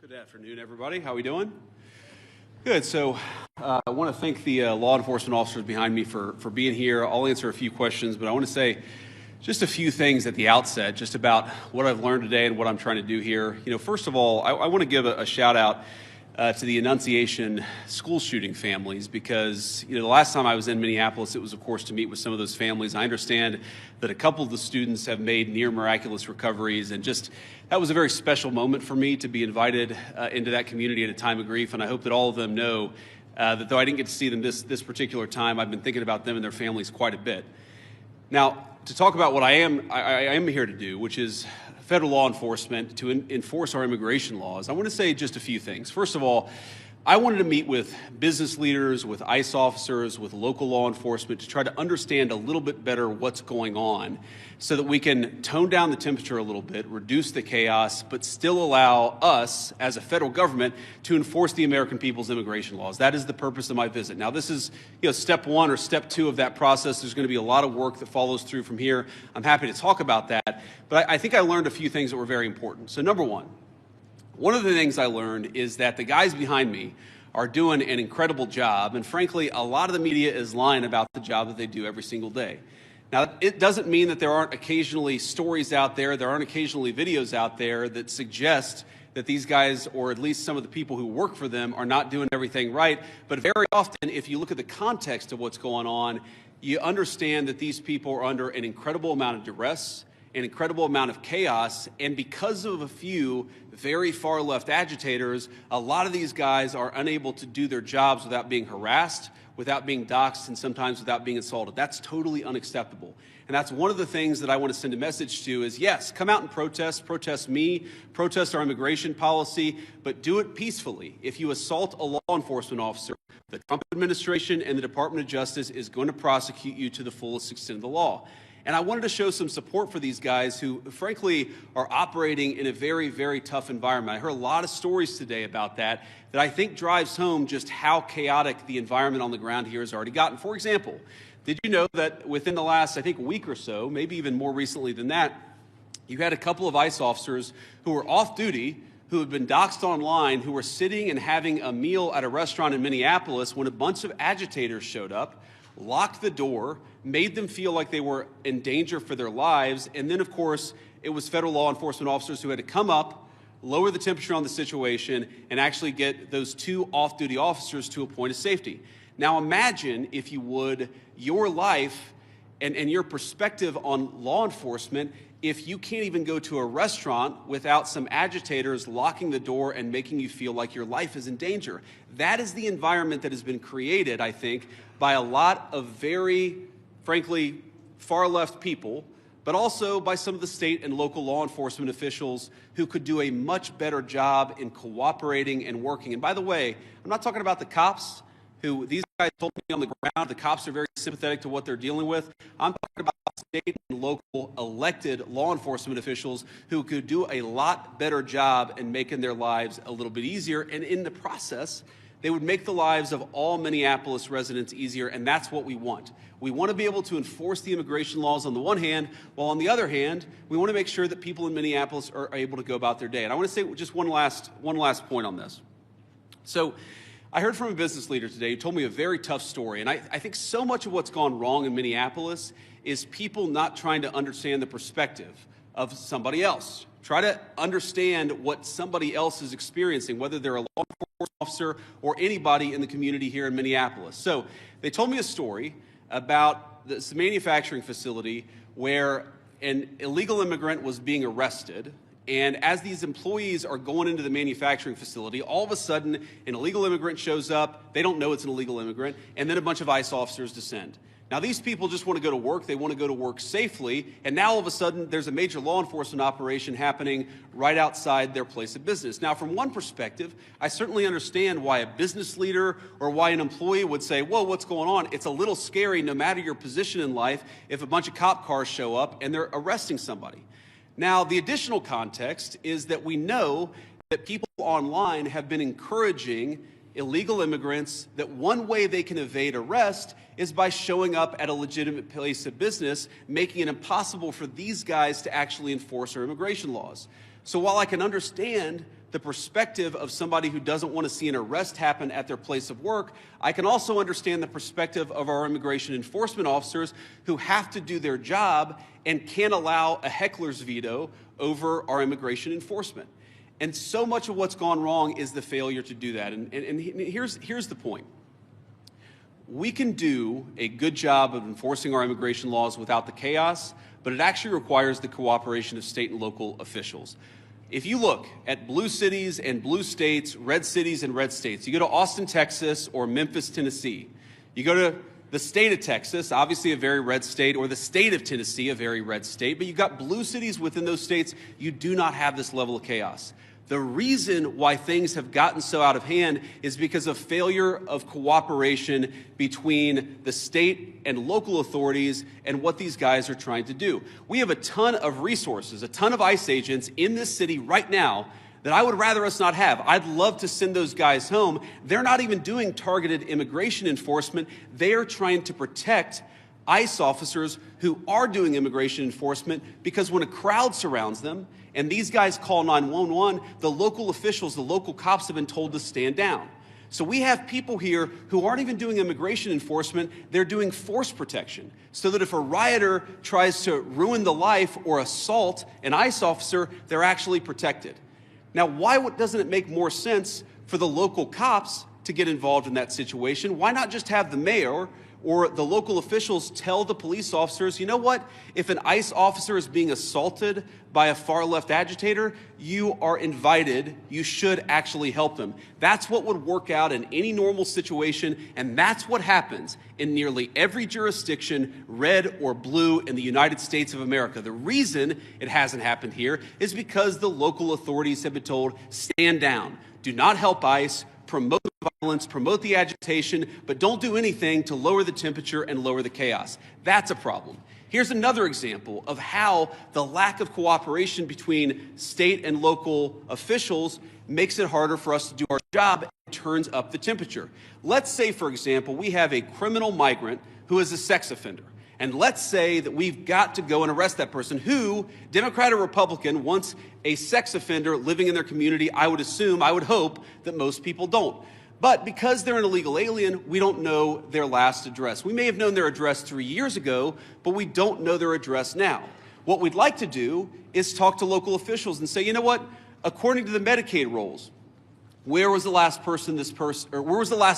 Good afternoon, everybody. How are we doing? Good. So I want to thank the law enforcement officers behind me for being here. I'll answer a few questions, but I want to say just a few things at the outset, just about what I've learned today and what I'm trying to do here. First of all, I want to give a shout out to the Annunciation school shooting families, because the last time I was in Minneapolis, it was, of course, to meet with some of those families. I understand that a couple of the students have made near miraculous recoveries, and just that was a very special moment for me to be invited into that community at a time of grief. And I hope that all of them know that though I didn't get to see them this particular time, I've been thinking about them and their families quite a bit. Now, to talk about what I am here to do, which is federal law enforcement to enforce our immigration laws, I want to say just a few things. First of all, I wanted to meet with business leaders, with ICE officers, with local law enforcement to try to understand a little bit better what's going on so that we can tone down the temperature a little bit, reduce the chaos, but still allow us as a federal government to enforce the American people's immigration laws. That is the purpose of my visit. Now, this is step one or step two of that process. There's going to be a lot of work that follows through from here. I'm happy to talk about that, but I think I learned a few things that were very important. So number one of the things I learned is that the guys behind me are doing an incredible job, and frankly, a lot of the media is lying about the job that they do every single day. Now, it doesn't mean that there aren't occasionally stories out there, there aren't occasionally videos out there that suggest that these guys, or at least some of the people who work for them, are not doing everything right. But very often, if you look at the context of what's going on, you understand that these people are under an incredible amount of duress, an incredible amount of chaos, and because of a few very far left agitators, a lot of these guys are unable to do their jobs without being harassed, without being doxxed, and sometimes without being assaulted. That's totally unacceptable. And that's one of the things that I want to send a message to is, yes, come out and protest me, protest our immigration policy, but do it peacefully. If you assault a law enforcement officer, the Trump administration and the Department of Justice is going to prosecute you to the fullest extent of the law. And I wanted to show some support for these guys who, frankly, are operating in a very, very tough environment. I heard a lot of stories today about that I think drives home just how chaotic the environment on the ground here has already gotten. For example, did you know that within the last, I think, week or so, maybe even more recently than that, you had a couple of ICE officers who were off duty, who had been doxxed online, who were sitting and having a meal at a restaurant in Minneapolis when a bunch of agitators showed up, locked the door, made them feel like they were in danger for their lives, and then, of course, it was federal law enforcement officers who had to come up, lower the temperature on the situation, and actually get those two off-duty officers to a point of safety. Now imagine, if you would, your life and your perspective on law enforcement if you can't even go to a restaurant without some agitators locking the door and making you feel like your life is in danger. That is the environment that has been created, I think, by a lot of very, frankly, far-left people, but also by some of the state and local law enforcement officials who could do a much better job in cooperating and working. And by the way, I'm not talking about the cops, who these guys told me on the ground, the cops are very sympathetic to what they're dealing with. I'm talking about state and local elected law enforcement officials who could do a lot better job in making their lives a little bit easier. And in the process, they would make the lives of all Minneapolis residents easier, and that's what we want. We want to be able to enforce the immigration laws on the one hand, while on the other hand, we want to make sure that people in Minneapolis are able to go about their day. And I want to say just one last point on this. So I heard from a business leader today who told me a very tough story, and I think so much of what's gone wrong in Minneapolis is people not trying to understand the perspective of somebody else. Try to understand what somebody else is experiencing, whether they're a law enforcement officer or anybody in the community here in Minneapolis. So they told me a story about this manufacturing facility where an illegal immigrant was being arrested. And as these employees are going into the manufacturing facility, all of a sudden an illegal immigrant shows up. They don't know it's an illegal immigrant. And then a bunch of ICE officers descend. Now, these people just want to go to work. They want to go to work safely. And now all of a sudden there's a major law enforcement operation happening right outside their place of business. Now, from one perspective, I certainly understand why a business leader or why an employee would say, whoa, what's going on? It's a little scary, no matter your position in life, if a bunch of cop cars show up and they're arresting somebody. Now, the additional context is that we know that people online have been encouraging illegal immigrants that one way they can evade arrest is by showing up at a legitimate place of business, making it impossible for these guys to actually enforce our immigration laws. So while I can understand the perspective of somebody who doesn't want to see an arrest happen at their place of work, I can also understand the perspective of our immigration enforcement officers who have to do their job and can't allow a heckler's veto over our immigration enforcement. And so much of what's gone wrong is the failure to do that. And here's the point. We can do a good job of enforcing our immigration laws without the chaos, but it actually requires the cooperation of state and local officials. If you look at blue cities and blue states, red cities and red states, you go to Austin, Texas, or Memphis, Tennessee, you go to the state of Texas, obviously a very red state, or the state of Tennessee, a very red state, but you've got blue cities within those states, you do not have this level of chaos. The reason why things have gotten so out of hand is because of failure of cooperation between the state and local authorities and what these guys are trying to do. We have a ton of resources, a ton of ICE agents in this city right now that I would rather us not have. I'd love to send those guys home. They're not even doing targeted immigration enforcement. They are trying to protect ICE officers who are doing immigration enforcement, because when a crowd surrounds them and these guys call 911, the local officials, the local cops have been told to stand down. So we have people here who aren't even doing immigration enforcement, they're doing force protection, so that if a rioter tries to ruin the life or assault an ICE officer, they're actually protected. Now, why doesn't it make more sense for the local cops to get involved in that situation? Why not just have the mayor or the local officials tell the police officers, you know what, if an ICE officer is being assaulted by a far-left agitator, you are invited, you should actually help them. That's what would work out in any normal situation, and that's what happens in nearly every jurisdiction, red or blue, in the United States of America. The reason it hasn't happened here is because the local authorities have been told, stand down, do not help ICE, promote the violence, promote the agitation, but don't do anything to lower the temperature and lower the chaos. That's a problem. Here's another example of how the lack of cooperation between state and local officials makes it harder for us to do our job and turns up the temperature. Let's say, for example, we have a criminal migrant who is a sex offender. And let's say that we've got to go and arrest that person who, Democrat or Republican, wants a sex offender living in their community. I would assume, I would hope that most people don't. But because they're an illegal alien, we don't know their last address. We may have known their address 3 years ago, but we don't know their address now. What we'd like to do is talk to local officials and say, you know what, according to the Medicaid rolls, where was the last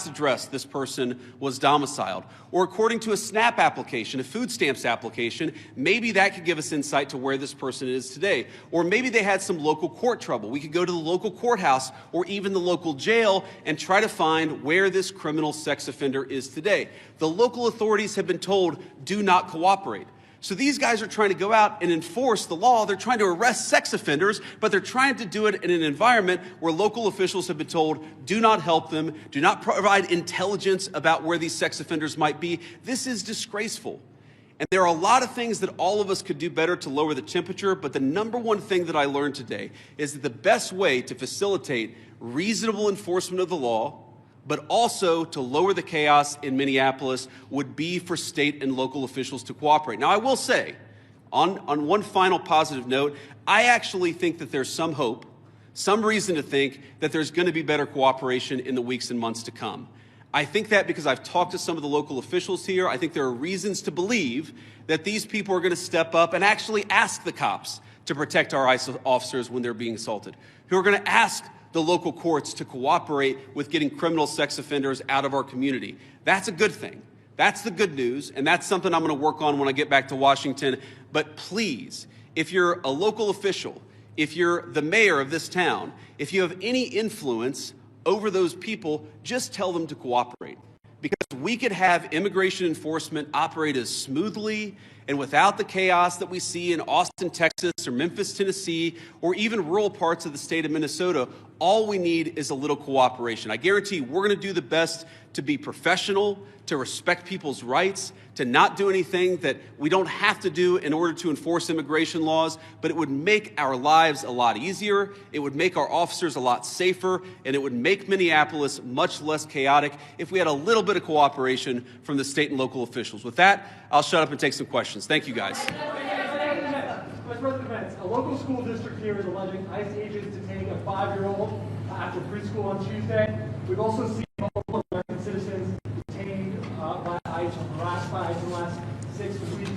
address this person was domiciled? Or according to a SNAP application, a food stamps application, maybe that could give us insight to where this person is today. Or maybe they had some local court trouble. We could go to the local courthouse or even the local jail and try to find where this criminal sex offender is today. The local authorities have been told, do not cooperate. So these guys are trying to go out and enforce the law. They're trying to arrest sex offenders, but they're trying to do it in an environment where local officials have been told, do not help them, do not provide intelligence about where these sex offenders might be. This is disgraceful. And there are a lot of things that all of us could do better to lower the temperature, but the number one thing that I learned today is that the best way to facilitate reasonable enforcement of the law, but also to lower the chaos in Minneapolis, would be for state and local officials to cooperate. Now, I will say, on one final positive note, I actually think that there's some hope, some reason to think that there's going to be better cooperation in the weeks and months to come. I think that because I've talked to some of the local officials here. I think there are reasons to believe that these people are going to step up and actually ask the cops to protect our ICE officers when they're being assaulted, who are going to ask the local courts to cooperate with getting criminal sex offenders out of our community. That's a good thing. That's the good news, and that's something I'm going to work on when I get back to Washington. But please, if you're a local official, if you're the mayor of this town, if you have any influence over those people, just tell them to cooperate. Because we could have immigration enforcement operate as smoothly and without the chaos that we see in Austin, Texas, or Memphis, Tennessee, or even rural parts of the state of Minnesota. All we need is a little cooperation. I guarantee we're going to do the best to be professional, to respect people's rights, to not do anything that we don't have to do in order to enforce immigration laws, but it would make our lives a lot easier, it would make our officers a lot safer, and it would make Minneapolis much less chaotic if we had a little bit of cooperation from the state and local officials. With that, I'll shut up and take some questions. Thank you, guys. Vice President Vance, a local school district here is alleging ICE agents detained a 5-year-old after preschool on Tuesday. We've also seen multiple American citizens detained by ICE or harassed by ICE in the last 6 weeks.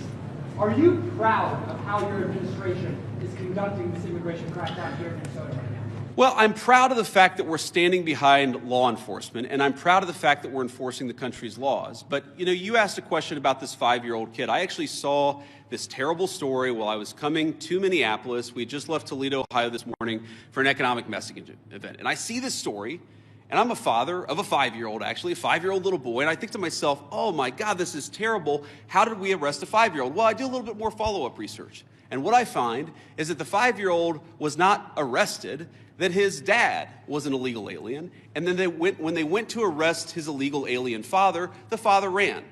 Are you proud of how your administration is conducting this immigration crackdown here in Minnesota right now? Well, I'm proud of the fact that we're standing behind law enforcement, and I'm proud of the fact that we're enforcing the country's laws. But, you asked a question about this 5-year-old kid. I actually saw this terrible story while I was coming to Minneapolis. We had just left Toledo, Ohio this morning for an economic messaging event. And I see this story, and I'm a father of a 5-year-old, actually, a 5-year-old little boy, and I think to myself, oh my God, this is terrible. How did we arrest a 5-year-old? Well, I do a little bit more follow-up research. And what I find is that the 5-year-old was not arrested, that his dad was an illegal alien, and then when they went to arrest his illegal alien father, the father ran.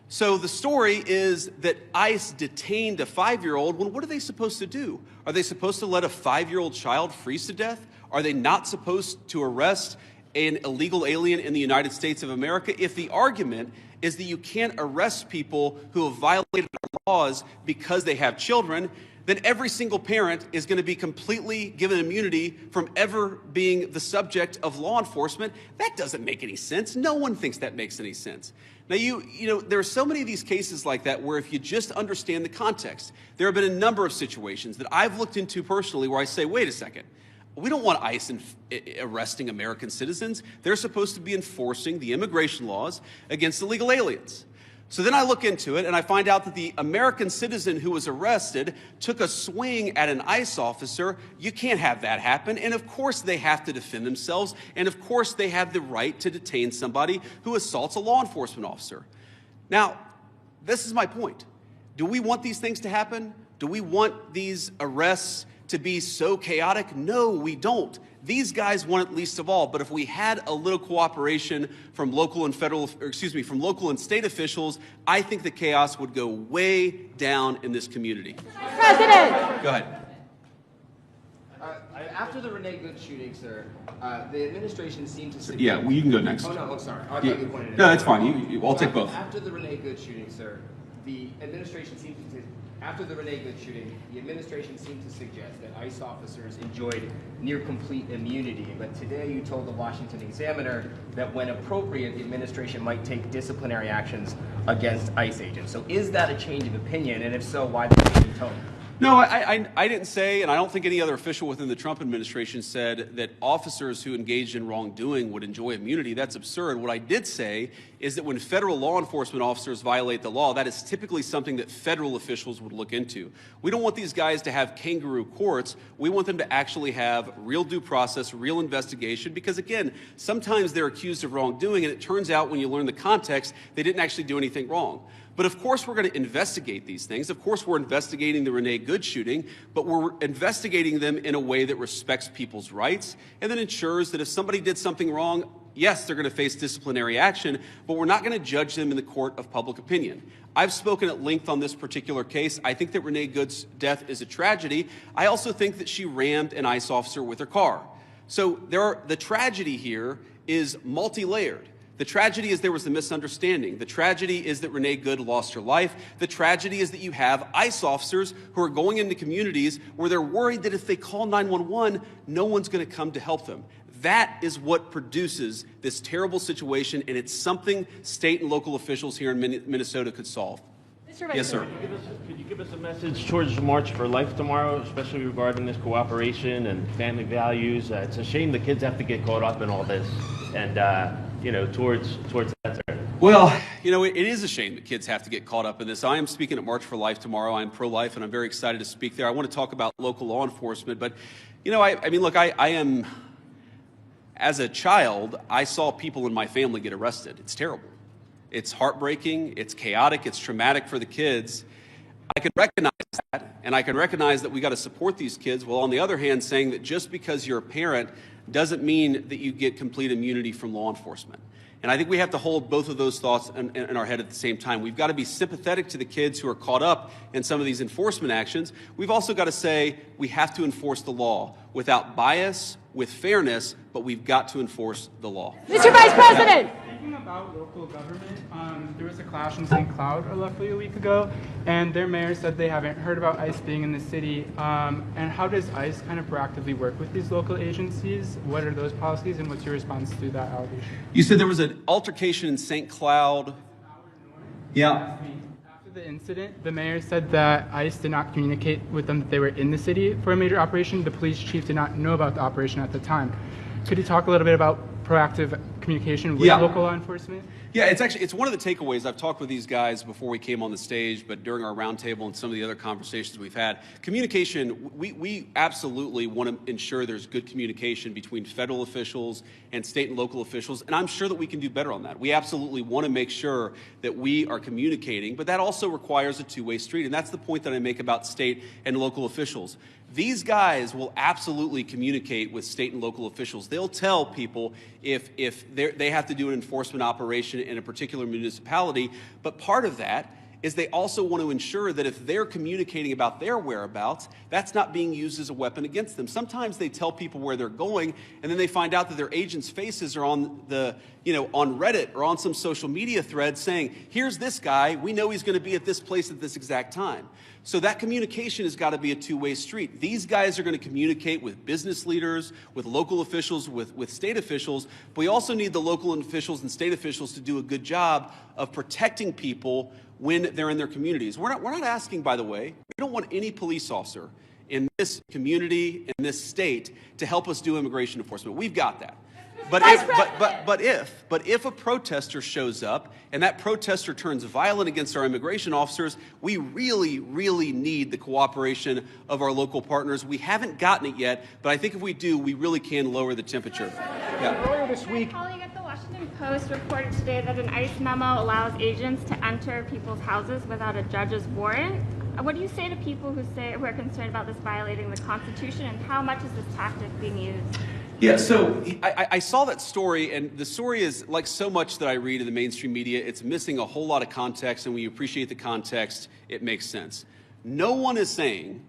So the story is that ICE detained a 5-year-old. Well, what are they supposed to do? Are they supposed to let a 5-year-old child freeze to death? Are they not supposed to arrest an illegal alien in the United States of America? If the argument is that you can't arrest people who have violated our laws because they have children, then every single parent is going to be completely given immunity from ever being the subject of law enforcement. That doesn't make any sense. No one thinks that makes any sense. Now, there are so many of these cases like that where if you just understand the context, there have been a number of situations that I've looked into personally where I say, wait a second, we don't want ICE arresting American citizens. They're supposed to be enforcing the immigration laws against illegal aliens. So then I look into it and I find out that the American citizen who was arrested took a swing at an ICE officer. You can't have that happen. And of course they have to defend themselves. And of course they have the right to detain somebody who assaults a law enforcement officer. Now, this is my point. Do we want these things to happen? Do we want these arrests to be so chaotic? No, we don't. These guys want it least of all, but if we had a little cooperation from local and from local and state officials, I think the chaos would go way down in this community. President! Go ahead. After the Renee Good shooting, sir, the administration seemed to suggest... Yeah, well, you can go next. Oh, no, I'm sorry. I thought you pointed it No, out. that's fine. I'll take both. After the Renee Good shooting, sir, the administration seemed to... After the Renee Good shooting, the administration seemed to suggest that ICE officers enjoyed near complete immunity. But today you told the Washington Examiner that when appropriate, the administration might take disciplinary actions against ICE agents. So is that a change of opinion? And if so, why the change in tone? No, I didn't say, and I don't think any other official within the Trump administration said that officers who engaged in wrongdoing would enjoy immunity. That's absurd. What I did say is that when federal law enforcement officers violate the law, that is typically something that federal officials would look into. We don't want these guys to have kangaroo courts. We want them to actually have real due process, real investigation, because again, sometimes they're accused of wrongdoing, and it turns out when you learn the context, they didn't actually do anything wrong. But of course we're going to investigate these things. Of course we're investigating the Renee Good shooting, but we're investigating them in a way that respects people's rights and that ensures that if somebody did something wrong, yes, they're going to face disciplinary action, but we're not going to judge them in the court of public opinion. I've spoken at length on this particular case. I think that Renee Good's death is a tragedy. I also think that she rammed an ICE officer with her car. So the tragedy here is multi-layered. The tragedy is there was a misunderstanding. The tragedy is that Renee Good lost her life. The tragedy is that you have ICE officers who are going into communities where they're worried that if they call 911, no one's going to come to help them. That is what produces this terrible situation, and it's something state and local officials here in Minnesota could solve. Yes, sir. Could you give us a message towards March for Life tomorrow, especially regarding this cooperation and family values? It's a shame the kids have to get caught up in all this, and towards that. Well, it is a shame that kids have to get caught up in this. I am speaking at March for Life tomorrow. I'm pro-life, and I'm very excited to speak there. I want to talk about local law enforcement, but I am. As a child, I saw people in my family get arrested. It's terrible. It's heartbreaking, it's chaotic, it's traumatic for the kids. I can recognize that, and I can recognize that we got to support these kids, while on the other hand saying that just because you're a parent doesn't mean that you get complete immunity from law enforcement. And I think we have to hold both of those thoughts in our head at the same time. We've got to be sympathetic to the kids who are caught up in some of these enforcement actions. We've also got to say we have to enforce the law without bias, with fairness, but we've got to enforce the law. Mr. Vice President! Talking about local government, there was a clash in St. Cloud roughly a week ago, and their mayor said they haven't heard about ICE being in the city. And how does ICE kind of proactively work with these local agencies? What are those policies, and what's your response to that allegation? You said there was an altercation in St. Cloud. Yeah. After the incident, the mayor said that ICE did not communicate with them that they were in the city for a major operation. The police chief did not know about the operation at the time. Could you talk a little bit about proactive communication with local law enforcement? Yeah, it's one of the takeaways. I've talked with these guys before we came on the stage, but during our roundtable and some of the other conversations we've had, communication, we absolutely want to ensure there's good communication between federal officials and state and local officials, and I'm sure that we can do better on that. We absolutely want to make sure that we are communicating, but that also requires a two-way street, and that's the point that I make about state and local officials. These guys will absolutely communicate with state and local officials. They'll tell people if they have to do an enforcement operation in a particular municipality, but part of that is they also want to ensure that if they're communicating about their whereabouts, that's not being used as a weapon against them. Sometimes they tell people where they're going, and then they find out that their agents' faces are on on Reddit or on some social media thread saying, here's this guy, we know he's going to be at this place at this exact time. So that communication has got to be a two-way street. These guys are going to communicate with business leaders, with local officials, with state officials, but we also need the local officials and state officials to do a good job of protecting people when they're in their communities. We're not asking, by the way, we don't want any police officer in this community, in this state, to help us do immigration enforcement. We've got that. But if a protester shows up and that protester turns violent against our immigration officers, we really, really need the cooperation of our local partners. We haven't gotten it yet, but I think if we do, we really can lower the temperature. Yeah. Earlier this week, colleague at the Washington Post reported today that an ICE memo allows agents to enter people's houses without a judge's warrant. What do you say to people who are concerned about this violating the Constitution, and how much is this tactic being used? Yeah, so I saw that story, and the story is like so much that I read in the mainstream media. It's missing a whole lot of context, and when you appreciate the context, it makes sense. No one is saying,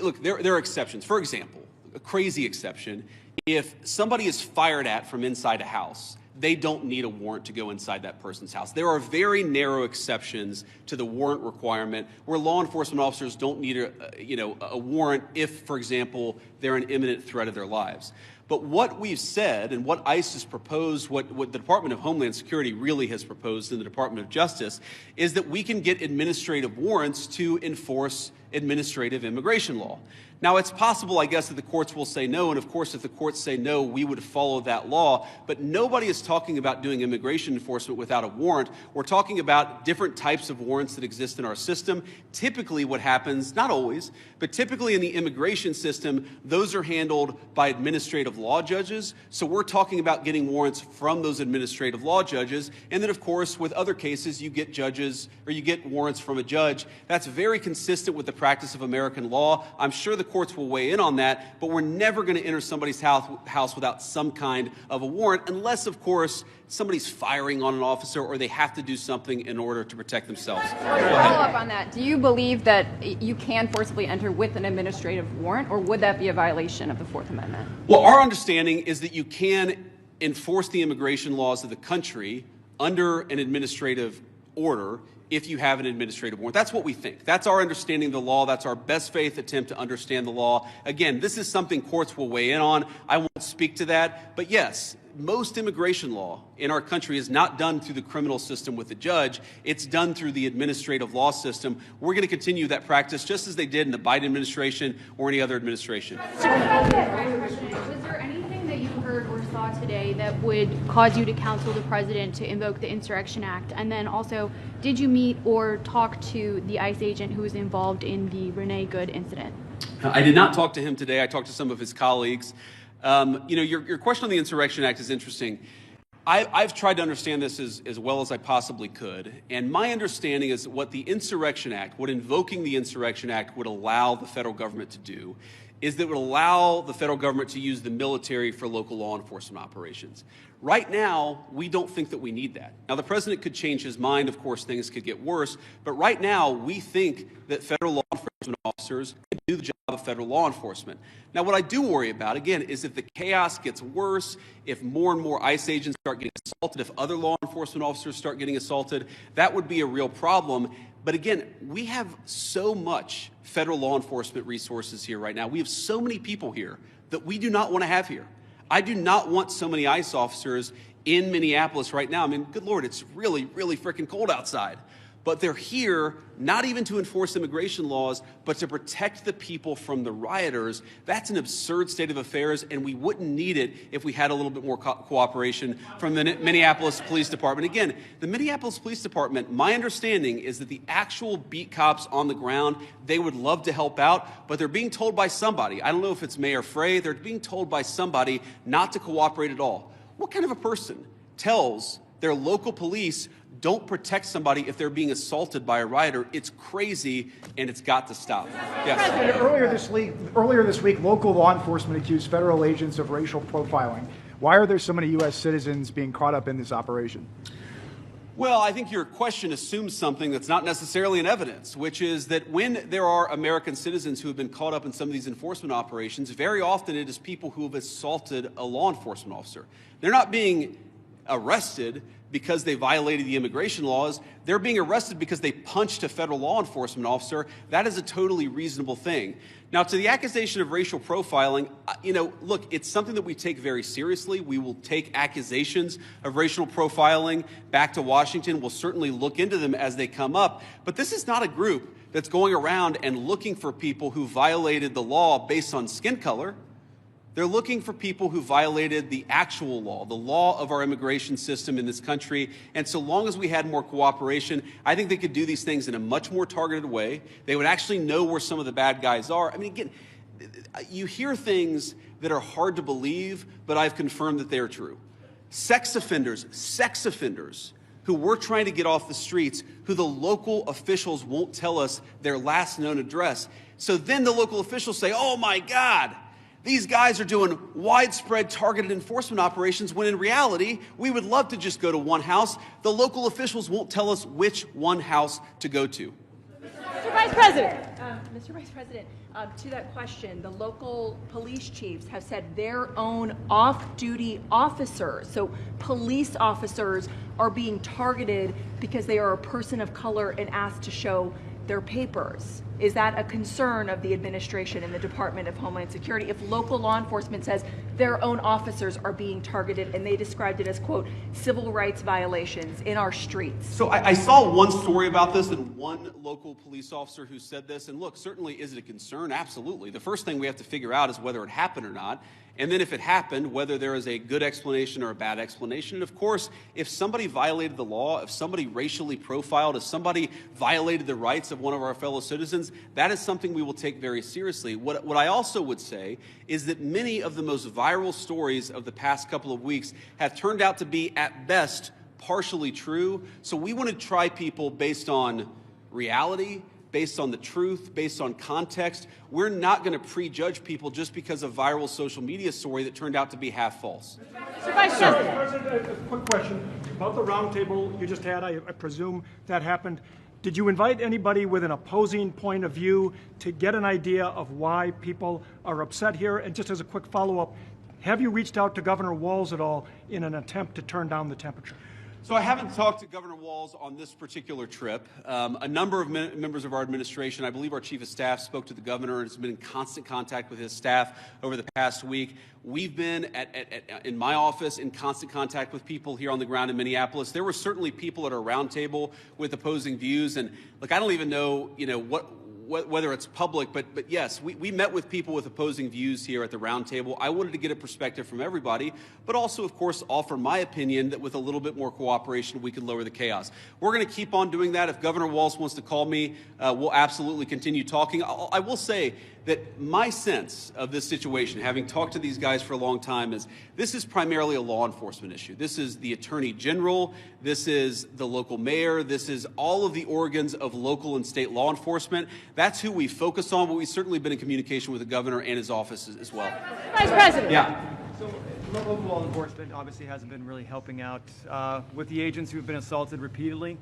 look, there are exceptions. For example, a crazy exception, if somebody is fired at from inside a house, they don't need a warrant to go inside that person's house. There are very narrow exceptions to the warrant requirement where law enforcement officers don't need a warrant if, for example, they're an imminent threat of their lives. But what we've said and what ICE has proposed, what the Department of Homeland Security really has proposed in the Department of Justice, is that we can get administrative warrants to enforce administrative immigration law. Now, it's possible, I guess, that the courts will say no, and of course, if the courts say no, we would follow that law, but nobody is talking about doing immigration enforcement without a warrant. We're talking about different types of warrants that exist in our system. Typically what happens, not always, but typically in the immigration system, those are handled by administrative law judges, so we're talking about getting warrants from those administrative law judges, and then, of course, with other cases, you get judges, or you get warrants from a judge. That's very consistent with the practice of American law. I'm sure the courts will weigh in on that, but we're never going to enter somebody's house without some kind of a warrant, unless, of course, somebody's firing on an officer or they have to do something in order to protect themselves. Follow up on that. Do you believe that you can forcibly enter with an administrative warrant, or would that be a violation of the Fourth Amendment? Well, our understanding is that you can enforce the immigration laws of the country under an administrative order if you have an administrative warrant. That's what we think. That's our understanding of the law. That's our best faith attempt to understand the law. Again, this is something courts will weigh in on. I won't speak to that. But yes, most immigration law in our country is not done through the criminal system with the judge. It's done through the administrative law system. We're going to continue that practice just as they did in the Biden administration or any other administration. Was there anything that you heard or saw today that would cause you to counsel the president to invoke the Insurrection Act? And then also, did you meet or talk to the ICE agent who was involved in the Renee Good incident? I did not talk to him today. I talked to some of his colleagues. Your question on the Insurrection Act is interesting. I've tried to understand this as well as I possibly could, and my understanding is that what the Insurrection Act, what invoking the Insurrection Act would allow the federal government to do is that it would allow the federal government to use the military for local law enforcement operations. Right now, we don't think that we need that. Now, the president could change his mind. Of course, things could get worse. But right now, we think that federal law enforcement officers can do the job of federal law enforcement. Now, what I do worry about, again, is if the chaos gets worse, if more and more ICE agents start getting assaulted, if other law enforcement officers start getting assaulted, that would be a real problem. But again, we have so much federal law enforcement resources here right now. We have so many people here that we do not want to have here. I do not want so many ICE officers in Minneapolis right now. I mean, good Lord, it's really, really freaking cold outside. But they're here not even to enforce immigration laws, but to protect the people from the rioters. That's an absurd state of affairs, and we wouldn't need it if we had a little bit more cooperation from the Minneapolis Police Department. Again, the Minneapolis Police Department, my understanding is that the actual beat cops on the ground, they would love to help out, but they're being told by somebody, I don't know if it's Mayor Frey, they're being told by somebody not to cooperate at all. What kind of a person tells their local police don't protect somebody if they're being assaulted by a rioter? It's crazy, and it's got to stop. Yes. Earlier this week, local law enforcement accused federal agents of racial profiling. Why are there so many U.S. citizens being caught up in this operation? Well, I think your question assumes something that's not necessarily in evidence, which is that when there are American citizens who have been caught up in some of these enforcement operations, very often it is people who have assaulted a law enforcement officer. They're not being arrested because they violated the immigration laws. They're being arrested because they punched a federal law enforcement officer. That is a totally reasonable thing. Now, to the accusation of racial profiling, look, it's something that we take very seriously. We will take accusations of racial profiling back to Washington. We'll certainly look into them as they come up. But this is not a group that's going around and looking for people who violated the law based on skin color. They're looking for people who violated the actual law, the law of our immigration system in this country. And so long as we had more cooperation, I think they could do these things in a much more targeted way. They would actually know where some of the bad guys are. I mean, again, you hear things that are hard to believe, but I've confirmed that they are true. Sex offenders who we're trying to get off the streets, who the local officials won't tell us their last known address. So then the local officials say, oh my God, these guys are doing widespread targeted enforcement operations, when in reality, we would love to just go to one house. The local officials won't tell us which one house to go to. Mr. Vice President. Mr. Vice President, to that question, the local police chiefs have said their own off-duty officers, so police officers, are being targeted because they are a person of color and asked to show their papers. Is that a concern of the administration and the Department of Homeland Security if local law enforcement says their own officers are being targeted, and they described it as, quote, civil rights violations in our streets? So I saw one story about this and one local police officer who said this, and look, certainly is it a concern? Absolutely. The first thing we have to figure out is whether it happened or not. And then if it happened, whether there is a good explanation or a bad explanation. And of course, if somebody violated the law, if somebody racially profiled, if somebody violated the rights of one of our fellow citizens, that is something we will take very seriously. What I also would say is that many of the most viral stories of the past couple of weeks have turned out to be, at best, partially true. So we want to try people based on reality, based on the truth, based on context. We're not going to prejudge people just because of a viral social media story that turned out to be half false. Mr. Vice President, a quick question about the roundtable you just had. I presume that happened. Did you invite anybody with an opposing point of view to get an idea of why people are upset here? And just as a quick follow-up, have you reached out to Governor Walz at all in an attempt to turn down the temperature? So I haven't talked to Governor Walz on this particular trip. A number of members of our administration, I believe our chief of staff, spoke to the governor and has been in constant contact with his staff over the past week. We've been in my office in constant contact with people here on the ground in Minneapolis. There were certainly people at our roundtable with opposing views, and look, I don't even know, whether it's public, but yes, we met with people with opposing views here at the roundtable. I wanted to get a perspective from everybody, but also, of course, offer my opinion that with a little bit more cooperation, we could lower the chaos. We're going to keep on doing that. If Governor Walz wants to call me, we'll absolutely continue talking. I will say that my sense of this situation, having talked to these guys for a long time, is this is primarily a law enforcement issue. This is the Attorney General, this is the local mayor, this is all of the organs of local and state law enforcement. That's who we focus on, but we've certainly been in communication with the governor and his office as well. Vice President. Yeah. So local law enforcement obviously hasn't been really helping out with the agents who've been assaulted repeatedly.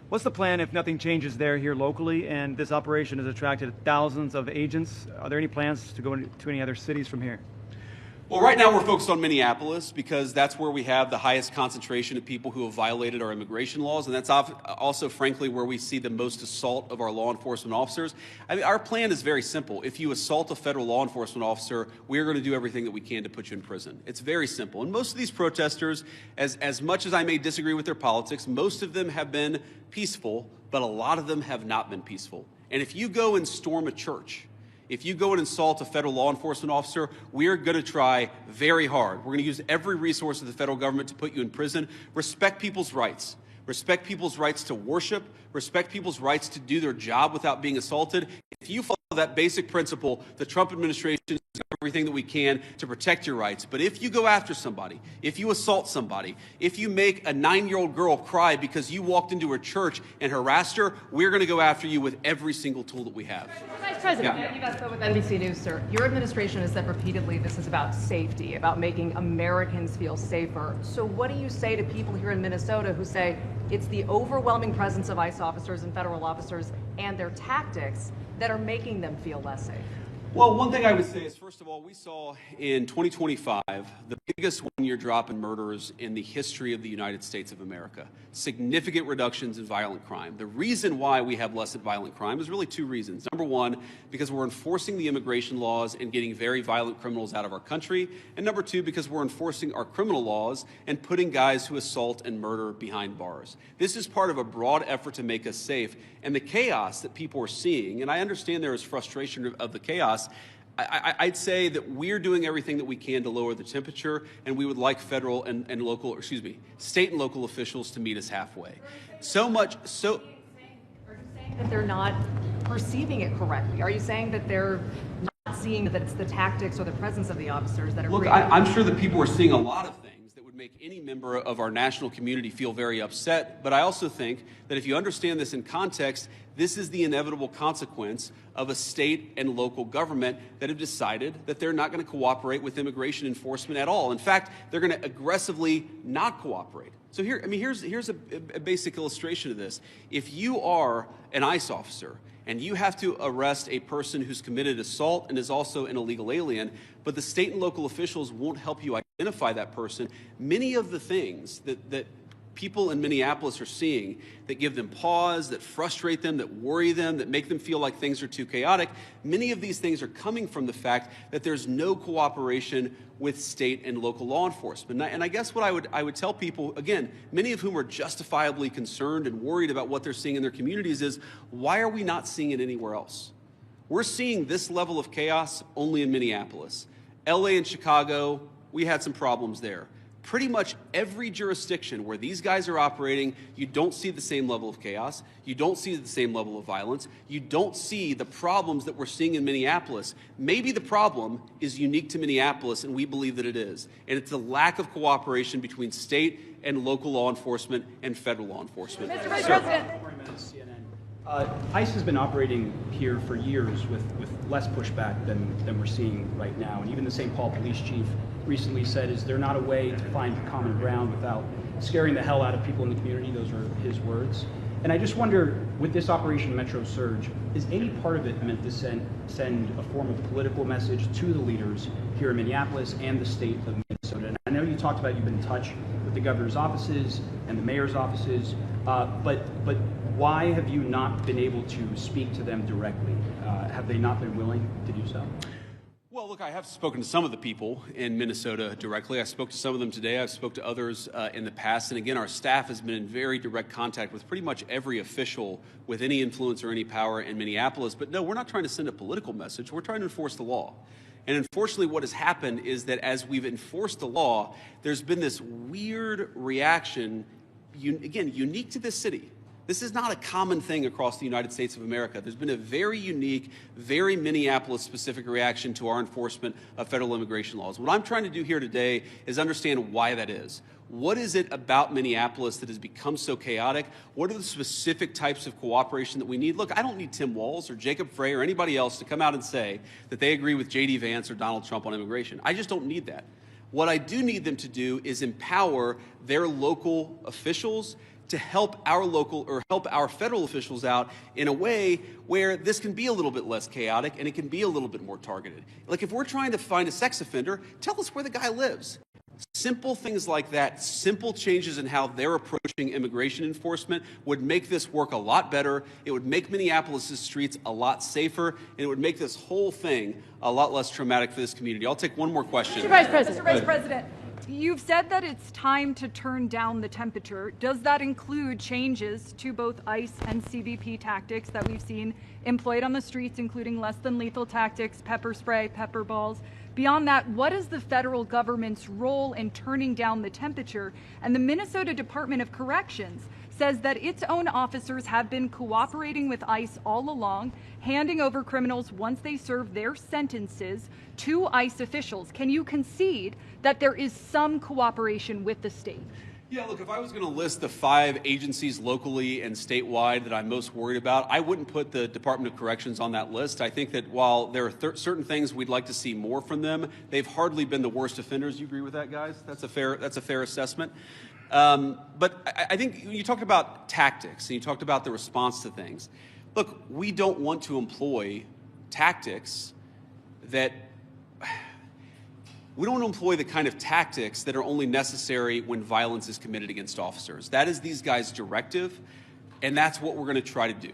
What's the plan if nothing changes there here locally and this operation has attracted thousands of agents? Are there any plans to go into any other cities from here? Well, right now we're focused on Minneapolis because that's where we have the highest concentration of people who have violated our immigration laws, and that's also, frankly, where we see the most assault of our law enforcement officers. I mean, our plan is very simple. If you assault a federal law enforcement officer, we're going to do everything that we can to put you in prison. It's very simple. And most of these protesters, as much as I may disagree with their politics, most of them have been peaceful, but a lot of them have not been peaceful. And if you go and storm a church, if you go and assault a federal law enforcement officer, we are going to try very hard. We're going to use every resource of the federal government to put you in prison. Respect people's rights. Respect people's rights to worship. Respect people's rights to do their job without being assaulted. If you follow that basic principle, the Trump administration is doing everything that we can to protect your rights. But if you go after somebody, if you assault somebody, if you make a 9-year-old girl cry because you walked into her church and harassed her, we're going to go after you with every single tool that we have. Vice President, you guys spoke with NBC News, sir. Your administration has said repeatedly this is about safety, about making Americans feel safer. So what do you say to people here in Minnesota who say it's the overwhelming presence of ICE officers and federal officers and their tactics that are making them feel less safe? Well, one thing I would say is, first of all, we saw in 2025 the biggest one-year drop in murders in the history of the United States of America. Significant reductions in violent crime. The reason why we have less violent crime is really two reasons. Number one, because we're enforcing the immigration laws and getting very violent criminals out of our country. And number two, because we're enforcing our criminal laws and putting guys who assault and murder behind bars. This is part of a broad effort to make us safe. And the chaos that people are seeing, and I understand there is frustration of the chaos, I'd say that we're doing everything that we can to lower the temperature, and we would like federal and local, state and local officials to meet us halfway. So much so. Are you saying that they're not perceiving it correctly? Are you saying that they're not seeing that it's the tactics or the presence of the officers that are? Look, I'm sure that people are seeing a lot of things that would make any member of our national community feel very upset. But I also think that if you understand this in context, this is the inevitable consequence of a state and local government that have decided that they're not going to cooperate with immigration enforcement at all. In fact, they're going to aggressively not cooperate. So here's a basic illustration of this. If you are an ICE officer and you have to arrest a person who's committed assault and is also an illegal alien, but the state and local officials won't help you identify that person, many of the things that people in Minneapolis are seeing that give them pause, that frustrate them, that worry them, that make them feel like things are too chaotic, many of these things are coming from the fact that there's no cooperation with state and local law enforcement. And I guess what I would tell people, again, many of whom are justifiably concerned and worried about what they're seeing in their communities, is why are we not seeing it anywhere else? We're seeing this level of chaos only in Minneapolis. LA and Chicago, we had some problems there. Pretty much every jurisdiction where these guys are operating, you don't see the same level of chaos. You don't see the same level of violence. You don't see the problems that we're seeing in Minneapolis. Maybe the problem is unique to Minneapolis, and we believe that it is. And it's the lack of cooperation between state and local law enforcement and federal law enforcement. Mr. Vice President. ICE has been operating here for years with less pushback than we're seeing right now. And even the St. Paul police chief recently said, is there not a way to find common ground without scaring the hell out of people in the community? Those are his words. And I just wonder, with this Operation Metro Surge, is any part of it meant to send a form of political message to the leaders here in Minneapolis and the state of Minnesota? And I know you talked about you've been in touch with the governor's offices and the mayor's offices, but why have you not been able to speak to them directly? Have they not been willing to do so? Well, look, I have spoken to some of the people in Minnesota directly. I spoke to some of them today. I've spoke to others in the past. And again, our staff has been in very direct contact with pretty much every official with any influence or any power in Minneapolis. But no, we're not trying to send a political message. We're trying to enforce the law. And unfortunately, what has happened is that as we've enforced the law, there's been this weird reaction, again, unique to this city. This is not a common thing across the United States of America. There's been a very unique, very Minneapolis-specific reaction to our enforcement of federal immigration laws. What I'm trying to do here today is understand why that is. What is it about Minneapolis that has become so chaotic? What are the specific types of cooperation that we need? Look, I don't need Tim Walz or Jacob Frey or anybody else to come out and say that they agree with JD Vance or Donald Trump on immigration. I just don't need that. What I do need them to do is empower their local officials to help our local or help our federal officials out in a way where this can be a little bit less chaotic and it can be a little bit more targeted. Like if we're trying to find a sex offender, tell us where the guy lives. Simple things like that, simple changes in how they're approaching immigration enforcement would make this work a lot better. It would make Minneapolis' streets a lot safer, and it would make this whole thing a lot less traumatic for this community. I'll take one more question. Mr. Vice President, you've said that it's time to turn down the temperature. Does that include changes to both ICE and CBP tactics that we've seen employed on the streets, including less than lethal tactics, pepper spray, pepper balls? Beyond that, what is the federal government's role in turning down the temperature? And the Minnesota Department of Corrections says that its own officers have been cooperating with ICE all along, handing over criminals once they serve their sentences to ICE officials. Can you concede that there is some cooperation with the state? Yeah, look, if I was going to list the 5 agencies locally and statewide that I'm most worried about, I wouldn't put the Department of Corrections on that list. I think that while there are certain things we'd like to see more from them, they've hardly been the worst offenders. You agree with that, guys? That's a fair assessment. But I think you talked about tactics and you talked about the response to things. Look, we don't want to employ tactics that we don't employ the kind of tactics that are only necessary when violence is committed against officers. That is these guys' directive, and that's what we're going to try to do.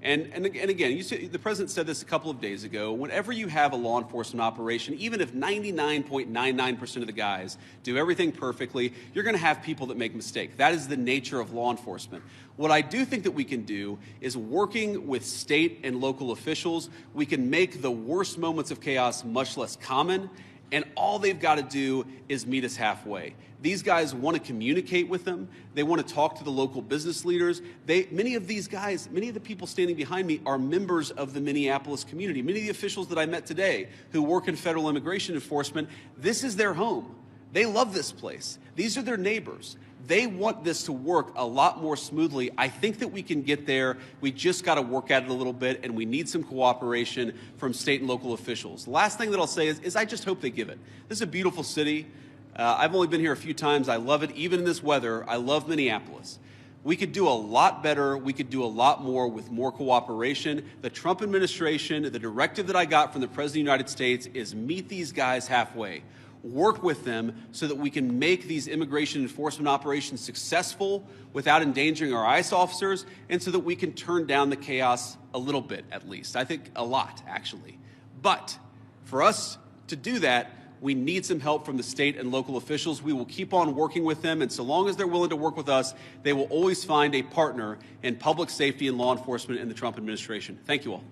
And again, the President said this a couple of days ago, whenever you have a law enforcement operation, even if 99.99% of the guys do everything perfectly, you're going to have people that make mistakes. That is the nature of law enforcement. What I do think that we can do is working with state and local officials, we can make the worst moments of chaos much less common, and all they've got to do is meet us halfway. These guys want to communicate with them. They want to talk to the local business leaders. Many of these guys, many of the people standing behind me are members of the Minneapolis community. Many of the officials that I met today who work in federal immigration enforcement, this is their home. They love this place. These are their neighbors. They want this to work a lot more smoothly. I think that we can get there. We just got to work at it a little bit, and we need some cooperation from state and local officials. The last thing that I'll say is I just hope they give it. This is a beautiful city. I've only been here a few times. I love it. Even in this weather, I love Minneapolis. We could do a lot better. We could do a lot more with more cooperation. The Trump administration, the directive that I got from the President of the United States is meet these guys halfway. Work with them so that we can make these immigration enforcement operations successful without endangering our ICE officers, and so that we can turn down the chaos a little bit, at least. I think a lot, actually. But for us to do that, we need some help from the state and local officials. We will keep on working with them, and so long as they're willing to work with us, they will always find a partner in public safety and law enforcement in the Trump administration. Thank you all.